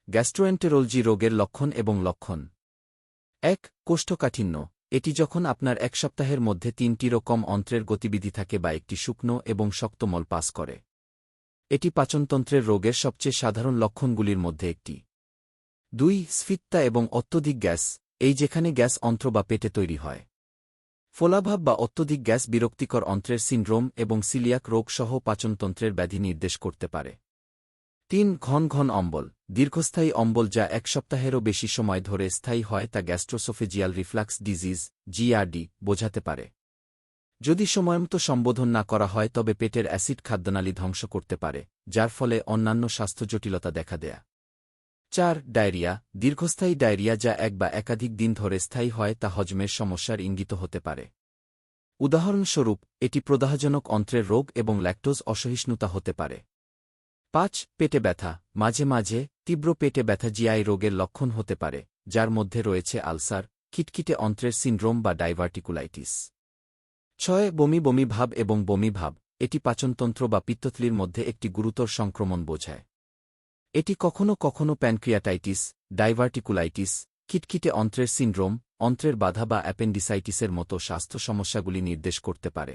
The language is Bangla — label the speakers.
Speaker 1: গ্যাস্ট্রোএন্টেরোলজি রোগের লক্ষণ এবং লক্ষণ। ১. কোষ্ঠকাঠিন্য। এটি যখন আপনার এক সপ্তাহের মধ্যে ৩টিরও কম অন্ত্রের গতিবিধি থাকে বা একটি শুকনো এবং শক্ত মল পাস করে। এটি পাচনতন্ত্রের রোগের সবচেয়ে সাধারণ লক্ষণগুলির মধ্যে একটি। ২. স্ফীততা এবং অত্যধিক গ্যাস। এই যেখানে গ্যাস অন্ত্র বা পেটে তৈরি হয়। ফোলাভাব বা অত্যধিক গ্যাস বিরক্তিকর অন্ত্রের সিন্ড্রোম এবং সিলিয়াক রোগ সহ পাচনতন্ত্রের ব্যাধি নির্দেশ করতে পারে। ৩. ঘন ঘন অম্বল। দীর্ঘস্থায়ী অম্বল যা এক সপ্তাহেরও বেশি সময় ধরে স্থায়ী হয় তা গ্যাস্ট্রোসোফেজিয়াল রিফ্লাক্স ডিজিজ জিআরডি বোঝাতে পারে। যদি সময়মতো সম্বোধন না করা হয় তবে পেটের অ্যাসিড খাদ্যনালী ধ্বংস করতে পারে, যার ফলে অন্যান্য স্বাস্থ্য জটিলতা দেখা দেয়া। ৪. ডায়রিয়া। দীর্ঘস্থায়ী ডায়রিয়া যা এক বা একাধিক দিন ধরে স্থায়ী হয় তা হজমের সমস্যার ইঙ্গিত হতে পারে। উদাহরণস্বরূপ, এটি প্রদাহজনক অন্ত্রের রোগ এবং ল্যাকটোজ অসহিষ্ণুতা হতে পারে। ৫. পেটে ব্যথা। মাঝে মাঝে তীব্র পেটে ব্যথা জিআই রোগের লক্ষণ হতে পারে, যার মধ্যে রয়েছে আলসার, খিটখিটে অন্ত্রের সিন্ড্রোম বা ডাইভার্টিকুলাইটিস। ৬. বমি বমি ভাব এবং বমি ভাব। এটি পাচনতন্ত্র বা পিত্তথলির মধ্যে একটি গুরুতর সংক্রমণ বোঝায়। এটি কখনও কখনও প্যানক্রিয়াটাইটিস, ডাইভার্টিকুলাইটিস, খিটখিটে অন্ত্রের সিন্ড্রোম, অন্ত্রের বাধা বা অ্যাপেন্ডিসাইটিসের মতো স্বাস্থ্য সমস্যাগুলি নির্দেশ করতে পারে।